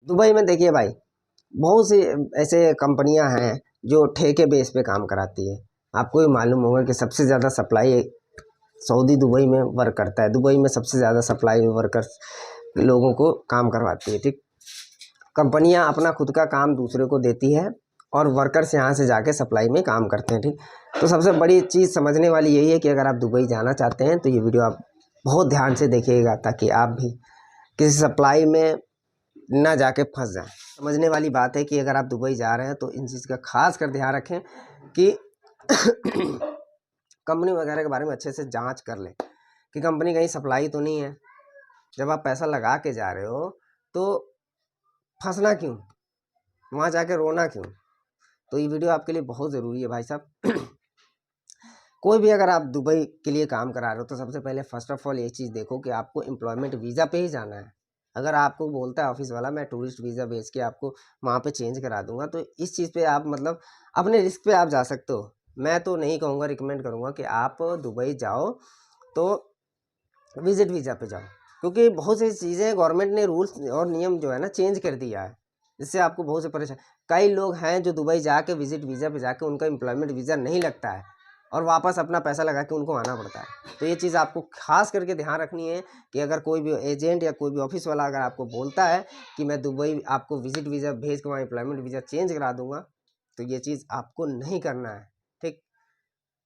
Dubai में देखिए भाई, बहुत सी ऐसे कंपनियां हैं जो ठेके बेस पे काम कराती है। आपको ये मालूम होगा कि सबसे ज़्यादा सप्लाई सऊदी दुबई में वर्क करता है। दुबई में सबसे ज़्यादा सप्लाई वर्कर्स लोगों को काम करवाती है। ठीक, कंपनियां अपना खुद का काम दूसरे को देती है और वर्कर्स यहाँ से जाके सप्लाई में काम करते हैं। ठीक, तो सबसे बड़ी चीज़ समझने वाली यही है कि अगर आप दुबई जाना चाहते हैं तो ये वीडियो आप बहुत ध्यान से देखिएगा, ताकि आप भी किसी सप्लाई में ना जाके फंस जाए। समझने वाली बात है कि अगर आप दुबई जा रहे हैं तो इन चीज़ का खास कर ध्यान रखें कि कंपनी वगैरह के बारे में अच्छे से जांच कर लें कि कंपनी कहीं सप्लाई तो नहीं है। जब आप पैसा लगा के जा रहे हो तो फंसना क्यों, वहाँ जाके रोना क्यों। तो ये वीडियो आपके लिए बहुत ज़रूरी है भाई साहब। कोई भी अगर आप दुबई के लिए काम करा रहे हो तो सबसे पहले फर्स्ट ऑफ ऑल ये चीज़ देखो कि आपको एम्प्लॉयमेंट वीज़ा पे ही जाना है। अगर आपको बोलता है ऑफिस वाला मैं टूरिस्ट वीज़ा भेज के आपको वहाँ पे चेंज करा दूंगा, तो इस चीज़ पे आप मतलब अपने रिस्क पे आप जा सकते हो। मैं तो नहीं कहूँगा, रिकमेंड करूँगा कि आप दुबई जाओ तो विजिट वीज़ा पे जाओ, क्योंकि बहुत सी चीज़ें गवर्नमेंट ने रूल्स और नियम जो है ना चेंज कर दिया है, जिससे आपको बहुत से परेशान। कई लोग हैं जो दुबई जाके विजिट वीज़ा पे जाके उनका एम्प्लॉयमेंट वीज़ा नहीं लगता है और वापस अपना पैसा लगा के उनको आना पड़ता है। तो ये चीज़ आपको खास करके ध्यान रखनी है कि अगर कोई भी एजेंट या कोई भी ऑफिस वाला अगर आपको बोलता है कि मैं दुबई आपको विजिट वीज़ा भेज के वहाँ एम्प्लॉयमेंट वीज़ा चेंज करा दूंगा, तो ये चीज़ आपको नहीं करना है। ठीक,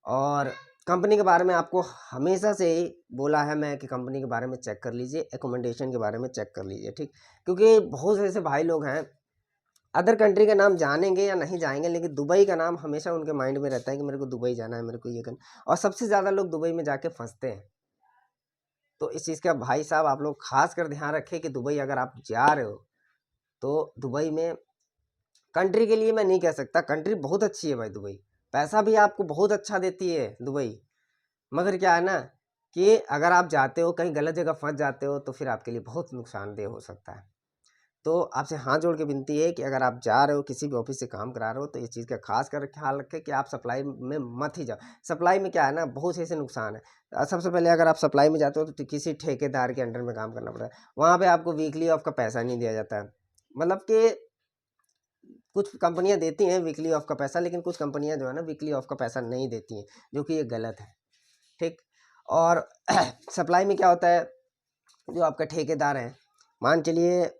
और कंपनी के बारे में आपको हमेशा से ही बोला है मैं कि कंपनी के बारे में चेक कर लीजिए, एकोमोडेशन के बारे में चेक कर लीजिए। ठीक, क्योंकि बहुत से ऐसे भाई लोग हैं अदर कंट्री का नाम जानेंगे या नहीं जाएंगे, लेकिन दुबई का नाम हमेशा उनके माइंड में रहता है कि मेरे को दुबई जाना है, मेरे को ये करना। और सबसे ज़्यादा लोग दुबई में जाके फंसते हैं। तो इस चीज़ का भाई साहब आप लोग खास कर ध्यान रखें कि दुबई अगर आप जा रहे हो तो दुबई में कंट्री के लिए मैं नहीं कह सकता, कंट्री बहुत अच्छी है भाई दुबई, पैसा भी आपको बहुत अच्छा देती है दुबई। मगर क्या है ना कि अगर आप जाते हो कहीं गलत जगह फंस जाते हो तो फिर आपके लिए बहुत नुकसानदेह हो सकता है। तो आपसे हाथ जोड़ के विनती है कि अगर आप जा रहे हो किसी भी ऑफिस से काम करा रहे हो तो इस चीज़ का खास कर ख्याल रखें कि आप सप्लाई में मत ही जाओ। सप्लाई में क्या है ना, बहुत से ऐसे नुकसान है। सबसे पहले अगर आप सप्लाई में जाते हो तो किसी ठेकेदार के अंडर में काम करना पड़ता है। वहाँ पे आपको वीकली ऑफ का पैसा नहीं दिया जाता है। मतलब कि कुछ कंपनियां देती हैं वीकली ऑफ का पैसा, लेकिन कुछ कंपनियां जो है ना वीकली ऑफ का पैसा नहीं देती हैं, जो कि ये गलत है। ठीक, और सप्लाई में क्या होता है, जो आपका ठेकेदार है मान चलिए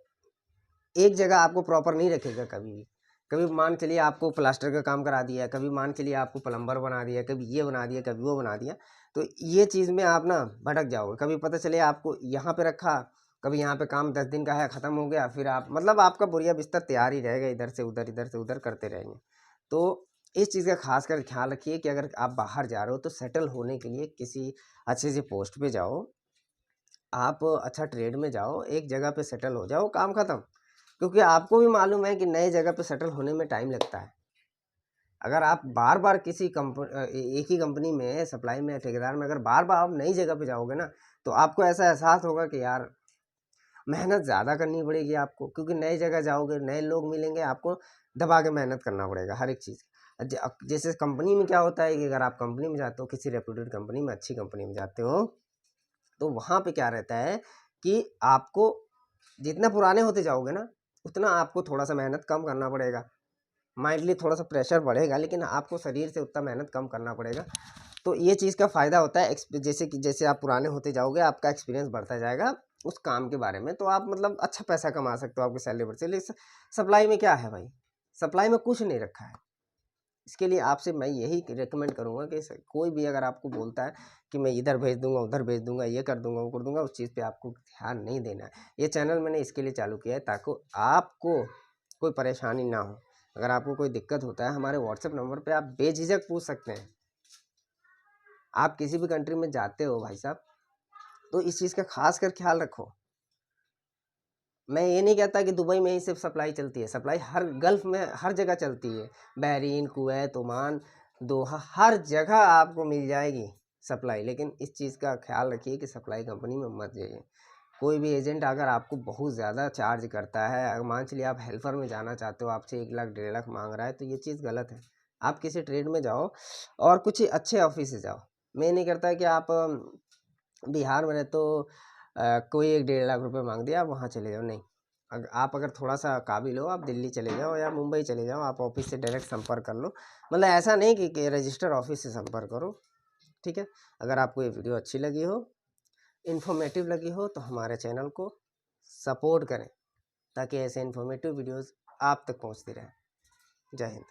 एक जगह आपको प्रॉपर नहीं रखेगा कभी भी। कभी मान चलिए आपको प्लास्टर का काम करा दिया, कभी मान चलिए आपको प्लम्बर बना दिया, कभी ये बना दिया, कभी वो बना दिया। तो ये चीज़ में आप ना भटक जाओगे। कभी पता चले आपको यहाँ पे रखा, कभी यहाँ पे काम 10 दिन का है ख़त्म हो गया, फिर आप मतलब आपका बोरिया बिस्तर तैयार ही रहेगा, इधर से उधर करते रहेंगे। तो इस चीज़ का खास कर ख्याल रखिए कि अगर आप बाहर जा रहे हो तो सेटल होने के लिए किसी अच्छे से पोस्ट पे जाओ, आप अच्छा ट्रेड में जाओ, एक जगह पे सेटल हो जाओ, काम खत्म। क्योंकि आपको भी मालूम है कि नए जगह पे सेटल होने में टाइम लगता है। अगर आप बार बार किसी एक ही कंपनी में सप्लाई में ठेकेदार में अगर बार बार आप नई जगह पे जाओगे ना, तो आपको ऐसा एहसास होगा कि यार मेहनत ज़्यादा करनी पड़ेगी आपको, क्योंकि नई जगह जाओगे, नए लोग मिलेंगे, आपको दबा के मेहनत करना पड़ेगा हर एक चीज़। जैसे कंपनी में क्या होता है कि अगर आप कंपनी में जाते हो, किसी रेप्यूटेड कंपनी में, अच्छी कंपनी में जाते हो, तो वहाँ पे क्या रहता है कि आपको जितना पुराने होते जाओगे ना, उतना आपको थोड़ा सा मेहनत कम करना पड़ेगा। माइंडली थोड़ा सा प्रेशर बढ़ेगा, लेकिन आपको शरीर से उतना मेहनत कम करना पड़ेगा। तो ये चीज़ का फ़ायदा होता है जैसे कि जैसे आप पुराने होते जाओगे आपका एक्सपीरियंस बढ़ता जाएगा उस काम के बारे में, तो आप मतलब अच्छा पैसा कमा सकते हो, आपकी सैलरी बढ़ सकती है। लेकिन सप्लाई में क्या है भाई, सप्लाई में कुछ नहीं रखा है। इसके लिए आपसे मैं यही रिकमेंड करूँगा कि कोई भी अगर आपको बोलता है कि मैं इधर भेज दूंगा, उधर भेज दूंगा, ये कर दूंगा, वो कर दूंगा, उस चीज़ पे आपको ध्यान नहीं देना है। ये चैनल मैंने इसके लिए चालू किया है ताकि आपको कोई परेशानी ना हो। अगर आपको कोई दिक्कत होता है हमारे व्हाट्सएप नंबर पे आप बेझिझक पूछ सकते हैं। आप किसी भी कंट्री में जाते हो भाई साहब, तो इस चीज़ का खास कर ख्याल रखो। मैं ये नहीं कहता कि दुबई में ही सिर्फ सप्लाई चलती है, सप्लाई हर गल्फ़ में हर जगह चलती है। बहरीन, कुवैत, ओमान, दोहा, हर जगह आपको मिल जाएगी सप्लाई। लेकिन इस चीज़ का ख्याल रखिए कि सप्लाई कंपनी में मत जाइए। कोई भी एजेंट अगर आपको बहुत ज़्यादा चार्ज करता है, अगर मान चलिए आप हेल्पर में जाना चाहते हो, आपसे 1 लाख 1.5 लाख मांग रहा है, तो ये चीज़ गलत है। आप किसी ट्रेड में जाओ और कुछ अच्छे ऑफिस से जाओ। मैं नहीं करता कि आप बिहार में रहते हो, कोई 1 1.5 लाख रुपए मांग दिया आप वहाँ चले जाओ, नहीं। आप अगर थोड़ा सा काबिल हो, आप दिल्ली चले जाओ या मुंबई चले जाओ, आप ऑफिस से डायरेक्ट संपर्क कर लो। मतलब ऐसा नहीं कि रजिस्टर ऑफिस से संपर्क करो, ठीक है। अगर आपको ये वीडियो अच्छी लगी हो, इन्फॉर्मेटिव लगी हो, तो हमारे चैनल को सपोर्ट करें ताकि ऐसे इन्फॉर्मेटिव वीडियोस आप तक पहुंचती रहें। जय हिंद।